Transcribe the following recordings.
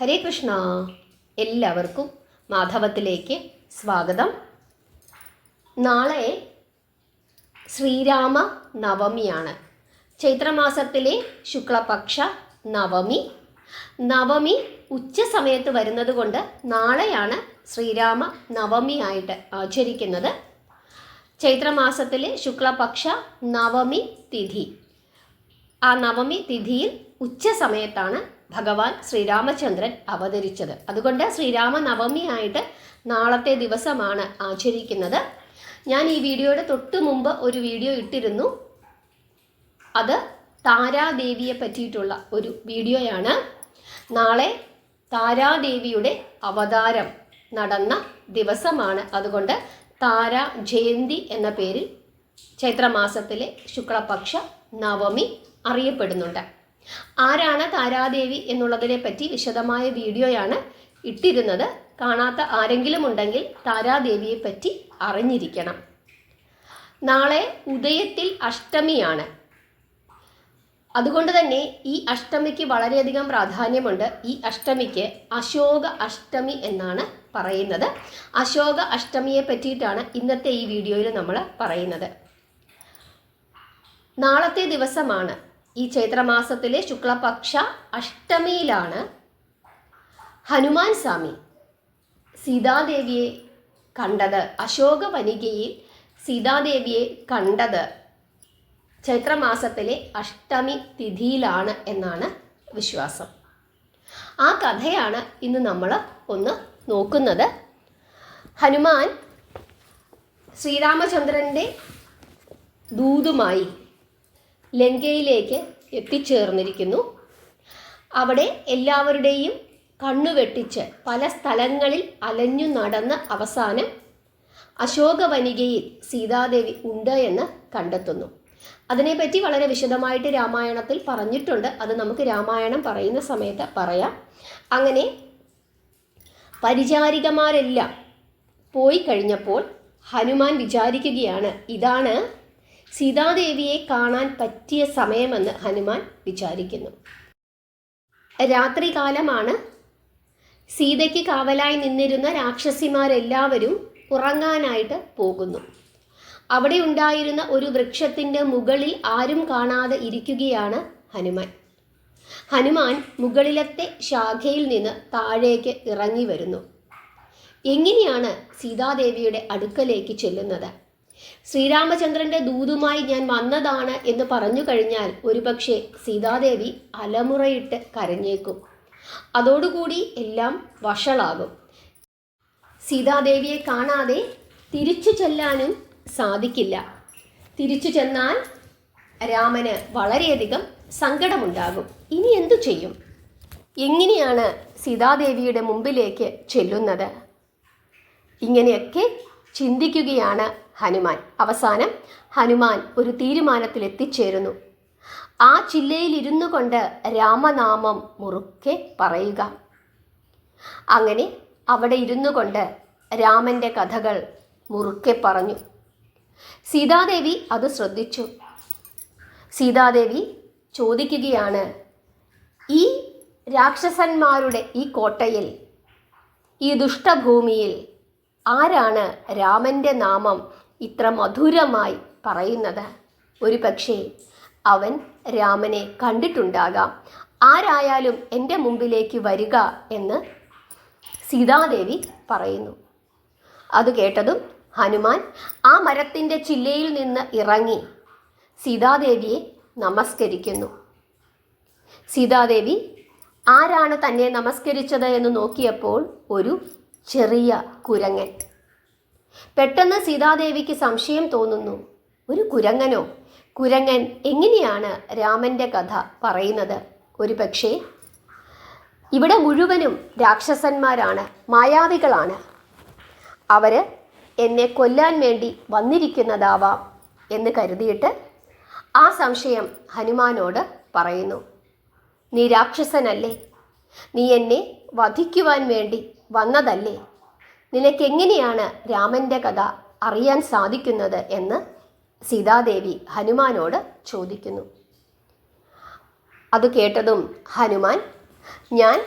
ഹരേ കൃഷ്ണ. എല്ലാവർക്കും മാധവത്തിലേക്ക് സ്വാഗതം. നാളെ ശ്രീരാമ നവമിയാണ്. ചൈത്രമാസത്തിലെ ശുക്ലപക്ഷ നവമി. നവമി ഉച്ച സമയത്ത് വരുന്നത് കൊണ്ട് നാളെയാണ് ശ്രീരാമ നവമിയായിട്ട് ആചരിക്കുന്നത്. ചൈത്രമാസത്തിലെ ശുക്ലപക്ഷ നവമി തിഥി. ആ നവമി തിഥിയിൽ ഉച്ച സമയത്താണ് ഭഗവാൻ ശ്രീരാമചന്ദ്രൻ അവതരിച്ചത്. അതുകൊണ്ട് ശ്രീരാമ നവമിയായിട്ട് നാളത്തെ ദിവസമാണ് ആചരിക്കുന്നത്. ഞാൻ ഈ വീഡിയോയുടെ തൊട്ട് മുമ്പ് ഒരു വീഡിയോ ഇട്ടിരുന്നു. അത് താരാദേവിയെ പറ്റിയിട്ടുള്ള ഒരു വീഡിയോയാണ്. നാളെ താരാദേവിയുടെ അവതാരം നടന്ന ദിവസമാണ്. അതുകൊണ്ട് താരാ ജയന്തി എന്ന പേരിൽ ചൈത്രമാസത്തിലെ ശുക്ലപക്ഷ നവമി അറിയപ്പെടുന്നുണ്ട്. ആരാണ് താരാദേവി എന്നുള്ളതിനെ പറ്റി വിശദമായ വീഡിയോയാണ് ഇട്ടിരുന്നത്. കാണാത്ത ആരെങ്കിലും ഉണ്ടെങ്കിൽ താരാദേവിയെ പറ്റി അറിഞ്ഞിരിക്കണം. നാളെ ഉദയത്തിൽ അഷ്ടമിയാണ്. അതുകൊണ്ട് തന്നെ ഈ അഷ്ടമിക്ക് വളരെയധികം പ്രാധാന്യമുണ്ട്. ഈ അഷ്ടമിക്ക് അശോക അഷ്ടമി എന്നാണ് പറയുന്നത്. അശോക അഷ്ടമിയെ പറ്റിയിട്ടാണ് ഇന്നത്തെ ഈ വീഡിയോയിൽ നമ്മൾ പറയുന്നത്. നാളത്തെ ദിവസമാണ്, ഈ ചൈത്രമാസത്തിലെ ശുക്ലപക്ഷ അഷ്ടമിയിലാണ് ഹനുമാൻ സ്വാമി സീതാദേവിയെ കണ്ടത്. അശോക വനികയിൽ സീതാദേവിയെ കണ്ടത് ചൈത്രമാസത്തിലെ അഷ്ടമി തിഥിയിലാണ് എന്നാണ് വിശ്വാസം. ആ കഥയാണ് ഇന്ന് നമ്മൾ ഒന്ന് നോക്കുന്നത്. ഹനുമാൻ ശ്രീരാമചന്ദ്രൻ്റെ ദൂതുമായി ലങ്കയിലേക്ക് എത്തിച്ചേർന്നിരിക്കുന്നു. അവിടെ എല്ലാവരുടെയും കണ്ണുവെട്ടിച്ച് പല സ്ഥലങ്ങളിൽ അലഞ്ഞു നടന്ന് അവസാനം അശോകവനികയിൽ സീതാദേവി ഉണ്ട് എന്ന് കണ്ടെത്തുന്നു. അതിനെപ്പറ്റി വളരെ വിശദമായിട്ട് രാമായണത്തിൽ പറഞ്ഞിട്ടുണ്ട്. അത് നമുക്ക് രാമായണം പറയുന്ന സമയത്ത് പറയാം. അങ്ങനെ പരിചാരികമാരെല്ലാം പോയി കഴിഞ്ഞപ്പോൾ ഹനുമാൻ വിചാരിക്കുകയാണ്, ഇതാണ് സീതാദേവിയെ കാണാൻ പറ്റിയ സമയമെന്ന് ഹനുമാൻ വിചാരിക്കുന്നു. രാത്രികാലമാണ്. സീതയ്ക്ക് കാവലായി നിന്നിരുന്ന രാക്ഷസിമാരെല്ലാവരും ഉറങ്ങാനായിട്ട് പോകുന്നു. അവിടെ ഉണ്ടായിരുന്ന ഒരു വൃക്ഷത്തിൻ്റെ മുകളിൽ ആരും കാണാതെ ഇരിക്കുകയാണ് ഹനുമാൻ. ഹനുമാൻ മുകളിലത്തെ ശാഖയിൽ നിന്ന് താഴേക്ക് ഇറങ്ങി വരുന്നു. എങ്ങനെയാണ് സീതാദേവിയുടെ അടുക്കലേക്ക് ചെല്ലുന്നത്? ശ്രീരാമചന്ദ്രൻ്റെ ദൂതുമായി ഞാൻ വന്നതാണ് എന്ന് പറഞ്ഞു കഴിഞ്ഞാൽ ഒരുപക്ഷെ സീതാദേവി അലമുറയിട്ട് കരഞ്ഞേക്കും. അതോടുകൂടി എല്ലാം വഷളാകും. സീതാദേവിയെ കാണാതെ തിരിച്ചു ചെല്ലാനും സാധിക്കില്ല. തിരിച്ചു ചെന്നാൽ രാമന് വളരെയധികം സങ്കടമുണ്ടാകും. ഇനി എന്തു ചെയ്യും? എങ്ങനെയാണ് സീതാദേവിയുടെ മുമ്പിലേക്ക് ചെല്ലുന്നത്? ഇങ്ങനെയൊക്കെ ചിന്തിക്കുകയാണ് ഹനുമാൻ. അവസാനം ഹനുമാൻ ഒരു തീരുമാനത്തിൽ എത്തിച്ചേരുന്നു. ആ ചില്ലയിൽ ഇരുന്നു കൊണ്ട് രാമനാമം മുറുക്കെ പറയുക. അങ്ങനെ അവിടെ ഇരുന്നു കൊണ്ട് രാമൻ്റെ കഥകൾ മുറുക്കെ പറഞ്ഞു. സീതാദേവി അത് ശ്രദ്ധിച്ചു. സീതാദേവി ചോദിക്കുകയാണ്, ഈ രാക്ഷസന്മാരുടെ ഈ കോട്ടയിൽ, ഈ ദുഷ്ടഭൂമിയിൽ ആരാണ് രാമൻ്റെ നാമം ഇത്ര മധുരമായി പറയുന്നത്? ഒരു പക്ഷേ അവൻ രാമനെ കണ്ടിട്ടുണ്ടാകാം. ആരായാലും എൻ്റെ മുമ്പിലേക്ക് വരിക എന്ന് സീതാദേവി പറയുന്നു. അത് കേട്ടതും ഹനുമാൻ ആ മരത്തിൻ്റെ ചില്ലയിൽ നിന്ന് ഇറങ്ങി സീതാദേവിയെ നമസ്കരിക്കുന്നു. സീതാദേവി ആരാണ് തന്നെ നമസ്കരിച്ചത് എന്ന് നോക്കിയപ്പോൾ ഒരു ചെറിയ കുരങ്ങൻ. പെട്ടെന്ന് സീതാദേവിക്ക് സംശയം തോന്നുന്നു. ഒരു കുരങ്ങനോ? കുരങ്ങൻ എങ്ങനെയാണ് രാമൻ്റെ കഥ പറയുന്നത്? ഒരു പക്ഷേ ഇവിടെ മുഴുവനും രാക്ഷസന്മാരാണ്, മായാവികളാണ്. അവർ എന്നെ കൊല്ലാൻ വേണ്ടി വന്നിരിക്കുന്നതാവാം എന്ന് കരുതിയിട്ട് ആ സംശയം ഹനുമാനോട് പറയുന്നു. നീ രാക്ഷസനല്ലേ? നീ എന്നെ വധിക്കുവാൻ വേണ്ടി വന്നതല്ലേ? നിനക്കെങ്ങനെയാണ് രാമൻ്റെ കഥ അറിയാൻ സാധിക്കുന്നത് എന്ന് സീതാദേവി ഹനുമാനോട് ചോദിക്കുന്നു. അത് കേട്ടതും ഹനുമാൻ, ഞാൻ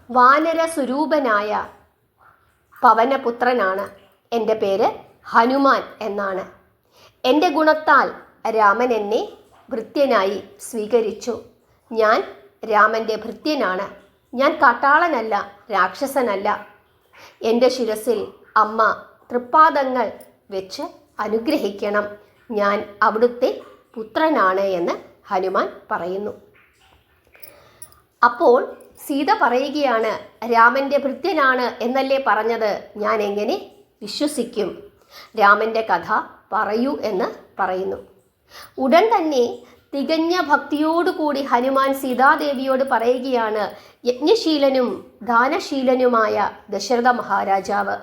വാനര സ്വരൂപനായ പവനപുത്രനാണ്. എൻ്റെ പേര് ഹനുമാൻ എന്നാണ്. എൻ്റെ ഗുണത്താൽ രാമൻ എന്നെ ഭൃത്യനായി സ്വീകരിച്ചു. ഞാൻ രാമൻ്റെ ഭൃത്യനാണ്. ഞാൻ കാട്ടാളനല്ല, രാക്ഷസനല്ല. എൻ്റെ ശിരസിൽ അമ്മ തൃപ്പാദങ്ങൾ വെച്ച് അനുഗ്രഹിക്കണം. ഞാൻ അവിടുത്തെ പുത്രനാണ് എന്ന് ഹനുമാൻ പറയുന്നു. അപ്പോൾ സീത പറയുകയാണ്, രാമൻ്റെ ഭൃത്യനാണ് എന്നല്ലേ പറഞ്ഞത്, ഞാൻ എങ്ങനെ വിശ്വസിക്കും? രാമൻ്റെ കഥ പറയൂ എന്ന് പറയുന്നു. ഉടൻ തന്നെ തികഞ്ഞ ഭക്തിയോടുകൂടി ഹനുമാൻ സീതാദേവിയോട് പറയുകയാണ്, യജ്ഞശീലനും ദാനശീലനുമായ ദശരഥ മഹാരാജാവ്.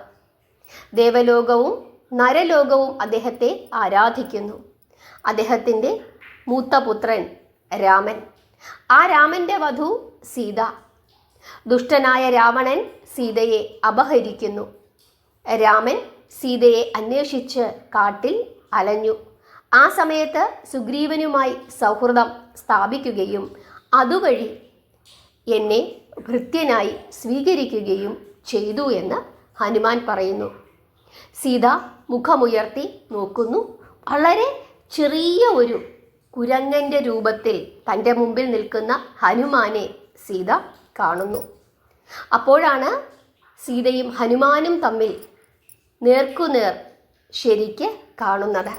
ദേവലോകവും നരലോകവും അദ്ദേഹത്തെ ആരാധിക്കുന്നു. അദ്ദേഹത്തിൻ്റെ മൂത്തപുത്രൻ രാമൻ, ആ രാമൻ്റെ വധു സീത. ദുഷ്ടനായ രാവണൻ സീതയെ അപഹരിക്കുന്നു. രാമൻ സീതയെ അന്വേഷിച്ച് കാട്ടിൽ അലഞ്ഞു. ആ സമയത്ത് സുഗ്രീവനുമായി സൗഹൃദം സ്ഥാപിക്കുകയും അതുവഴി എന്നെ ഭൃത്യനായി സ്വീകരിക്കുകയും ചെയ്തു എന്ന് ഹനുമാൻ പറയുന്നു. സീത മുഖമുയർത്തി നോക്കുന്നു. വളരെ ചെറിയ ഒരു കുരങ്ങൻ്റെ രൂപത്തിൽ തൻ്റെ മുമ്പിൽ നിൽക്കുന്ന ഹനുമാനെ സീത കാണുന്നു. അപ്പോഴാണ് സീതയും ഹനുമാനും തമ്മിൽ നേർക്കുനേർ ശരിക്ക് കാണുന്നത്.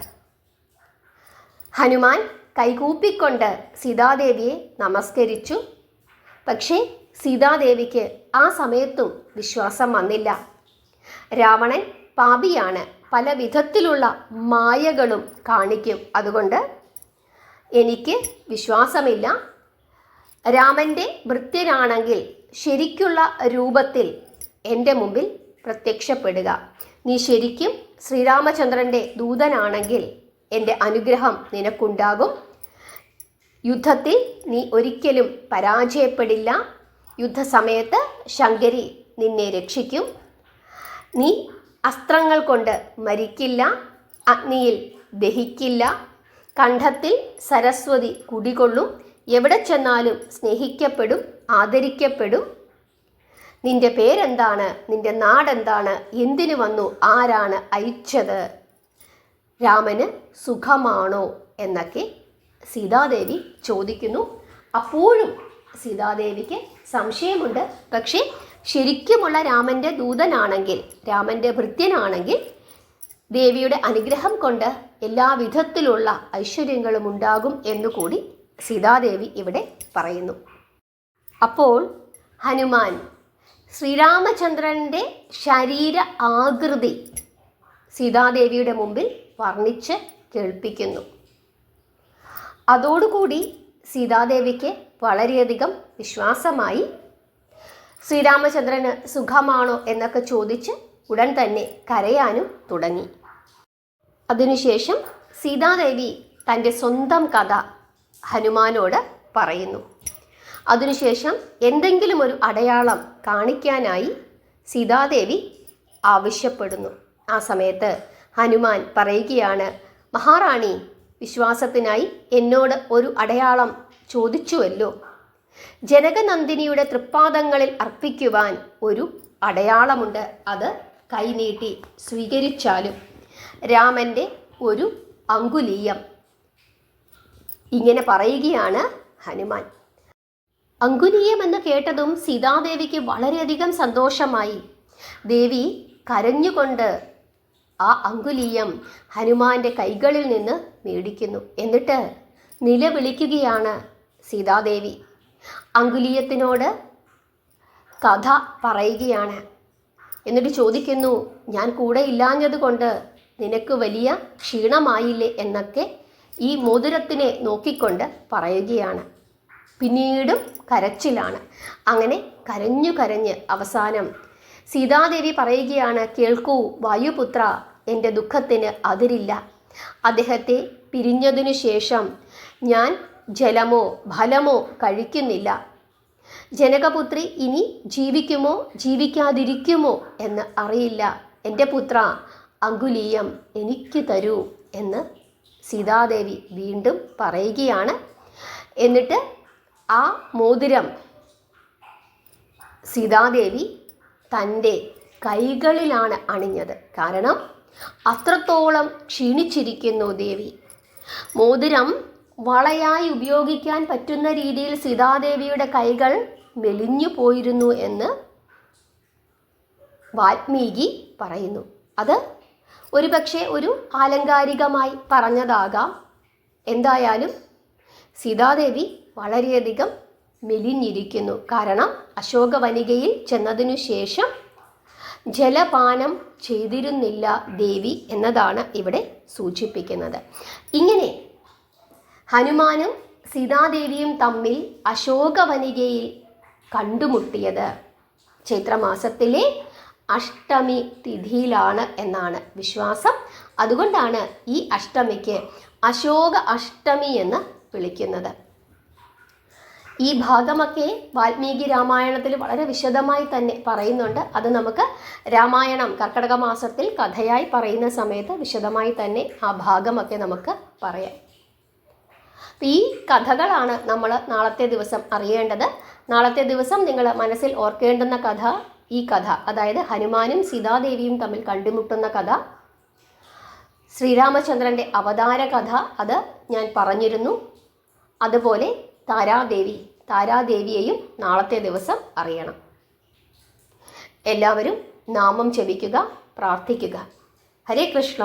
ഹനുമാൻ കൈകൂപ്പിക്കൊണ്ട് സീതാദേവിയെ നമസ്കരിച്ചു. പക്ഷേ സീതാദേവിക്ക് ആ സമയത്തും വിശ്വാസം വന്നില്ല. രാവണൻ പാപിയാണ്, പല വിധത്തിലുള്ള മായകളും കാണിക്കും. അതുകൊണ്ട് എനിക്ക് വിശ്വാസമില്ല. രാമൻ്റെ ഭൃത്യനാണെങ്കിൽ ശരിക്കുള്ള രൂപത്തിൽ എൻ്റെ മുമ്പിൽ പ്രത്യക്ഷപ്പെടുക. നീ ശരിക്കും ശ്രീരാമചന്ദ്രൻ്റെ ദൂതനാണെങ്കിൽ എൻ്റെ അനുഗ്രഹം നിനക്കുണ്ടാകും. യുദ്ധത്തിൽ നീ ഒരിക്കലും പരാജയപ്പെടില്ല. യുദ്ധസമയത്ത് ശങ്കരി നിന്നെ രക്ഷിക്കും. നീ അസ്ത്രങ്ങൾ കൊണ്ട് മരിക്കില്ല, അഗ്നിയിൽ ദഹിക്കില്ല, കണ്ഠത്തിൽ സരസ്വതി കുടികൊള്ളും, എവിടെ ചെന്നാലും സ്നേഹിക്കപ്പെടും, ആദരിക്കപ്പെടും. നിന്റെ പേരെന്താണ്? നിന്റെ നാടെന്താണ്? എന്തിനു വന്നു? ആരാണ് അയച്ചത്? രാമന് സുഖമാണോ എന്നൊക്കെ സീതാദേവി ചോദിക്കുന്നു. അപ്പോഴും സീതാദേവിക്ക് സംശയമുണ്ട്. പക്ഷേ ശരിക്കുമുള്ള രാമൻ്റെ ദൂതനാണെങ്കിൽ, രാമൻ്റെ ഭൃത്യനാണെങ്കിൽ ദേവിയുടെ അനുഗ്രഹം കൊണ്ട് എല്ലാ വിധത്തിലുള്ള ഐശ്വര്യങ്ങളും ഉണ്ടാകും എന്നുകൂടി സീതാദേവി ഇവിടെ പറയുന്നു. അപ്പോൾ ഹനുമാൻ ശ്രീരാമചന്ദ്രൻ്റെ ശരീര ആകൃതി സീതാദേവിയുടെ മുമ്പിൽ വർണ്ണിച്ച് കേൾപ്പിക്കുന്നു. അതോടുകൂടി സീതാദേവിക്ക് വളരെയധികം വിശ്വാസമായി. ശ്രീരാമചന്ദ്രന് സുഖമാണോ എന്നൊക്കെ ചോദിച്ച് ഉടൻ തന്നെ കരയാനും തുടങ്ങി. അതിനുശേഷം സീതാദേവി തൻ്റെ സ്വന്തം കഥ ഹനുമാനോട് പറയുന്നു. അതിനുശേഷം എന്തെങ്കിലും ഒരു അടയാളം കാണിക്കാനായി സീതാദേവി ആവശ്യപ്പെടുന്നു. ആ സമയത്ത് ഹനുമാൻ പറയുകയാണ്, മഹാറാണി വിശ്വാസത്തിനായി എന്നോട് ഒരു അടയാളം ചോദിച്ചുവല്ലോ. ജനകനന്ദിനിയുടെ തൃപ്പാദങ്ങളിൽ അർപ്പിക്കുവാൻ ഒരു അടയാളമുണ്ട്, അത് കൈനീട്ടി സ്വീകരിച്ചാലും. രാമൻ്റെ ഒരു അങ്കുലീയം. ഇങ്ങനെ പറയുകയാണ് ഹനുമാൻ. അങ്കുലീയം എന്ന് കേട്ടതും സീതാദേവിക്ക് വളരെയധികം സന്തോഷമായി. ദേവി കരഞ്ഞുകൊണ്ട് ആ അങ്കുലീയം ഹനുമാന്റെ കൈകളിൽ നിന്ന് മേടിക്കുന്നു. എന്നിട്ട് നിലവിളിക്കുകയാണ് സീതാദേവി. അങ്കുലീയത്തിനോട് കഥ പറയുകയാണ്. എന്നിട്ട് ചോദിക്കുന്നു, ഞാൻ കൂടെ ഇല്ലാഞ്ഞത് കൊണ്ട് നിനക്ക് വലിയ ക്ഷീണമായില്ലേ എന്നൊക്കെ ഈ മോതിരത്തിനെ നോക്കിക്കൊണ്ട് പറയുകയാണ്. പിന്നീടും കരച്ചിലാണ്. അങ്ങനെ കരഞ്ഞു കരഞ്ഞ് അവസാനം സീതാദേവി പറയുകയാണ്, കേൾക്കൂ വായുപുത്ര, എൻ്റെ ദുഃഖത്തിന് അതിരില്ല. അദ്ദേഹത്തെ പിരിഞ്ഞതിനു ശേഷം ഞാൻ ജലമോ ഫലമോ കഴിക്കുന്നില്ല. ജനകപുത്രി ഇനി ജീവിക്കുമോ ജീവിക്കാതിരിക്കുമോ എന്ന് അറിയില്ല. എൻ്റെ പുത്ര, അങ്കുലീയം എനിക്ക് തരൂ എന്ന് സീതാദേവി വീണ്ടും പറയുകയാണ്. എന്നിട്ട് ആ മോതിരം സീതാദേവി തൻ്റെ കൈകളിലാണ് അണിഞ്ഞത്. കാരണം അത്രത്തോളം ക്ഷീണിച്ചിരിക്കുന്നു ദേവി. മോതിരം വളയായി ഉപയോഗിക്കാൻ പറ്റുന്ന രീതിയിൽ സീതാദേവിയുടെ കൈകൾ മെലിഞ്ഞു പോയിരുന്നു എന്ന് വാൽമീകി പറയുന്നു. അത് ഒരുപക്ഷെ ഒരു ആലങ്കാരികമായി പറഞ്ഞതാകാം. എന്തായാലും സീതാദേവി വളരെയധികം മെലിഞ്ഞിരിക്കുന്നു. കാരണം അശോകവനികയിൽ ചെന്നതിനു ശേഷം ജലപാനം ചെയ്തിരുന്നില്ല ദേവി എന്നതാണ് ഇവിടെ സൂചിപ്പിക്കുന്നത്. ഇങ്ങനെ ഹനുമാനും സീതാദേവിയും തമ്മിൽ അശോകവനികയിൽ കണ്ടുമുട്ടിയത് ചൈത്രമാസത്തിലെ അഷ്ടമി തിഥിയിലാണ് എന്നാണ് വിശ്വാസം. അതുകൊണ്ടാണ് ഈ അഷ്ടമിക്ക് അശോക അഷ്ടമി എന്ന് വിളിക്കുന്നത്. ഈ ഭാഗമൊക്കെ വാൽമീകി രാമായണത്തിൽ വളരെ വിശദമായി തന്നെ പറയുന്നുണ്ട്. അത് നമുക്ക് രാമായണം കർക്കടക മാസത്തിൽ കഥയായി പറയുന്ന സമയത്ത് വിശദമായി തന്നെ ആ ഭാഗമൊക്കെ നമുക്ക് പറയാം. ഈ കഥകളാണ് നമ്മൾ നാളത്തെ ദിവസം അറിയേണ്ടത്. നാളത്തെ ദിവസം നിങ്ങൾ മനസ്സിൽ ഓർക്കേണ്ടുന്ന കഥ ഈ കഥ, അതായത് ഹനുമാനും സീതാദേവിയും തമ്മിൽ കണ്ടുമുട്ടുന്ന കഥ, ശ്രീരാമചന്ദ്രൻ്റെ അവതാര കഥ, അത് ഞാൻ പറഞ്ഞിരുന്നു. അതുപോലെ താരാദേവിയെയും നാളത്തെ ദിവസം അറിയണം. എല്ലാവരും നാമം ജപിക്കുക, പ്രാർത്ഥിക്കുക. ഹരേ കൃഷ്ണ.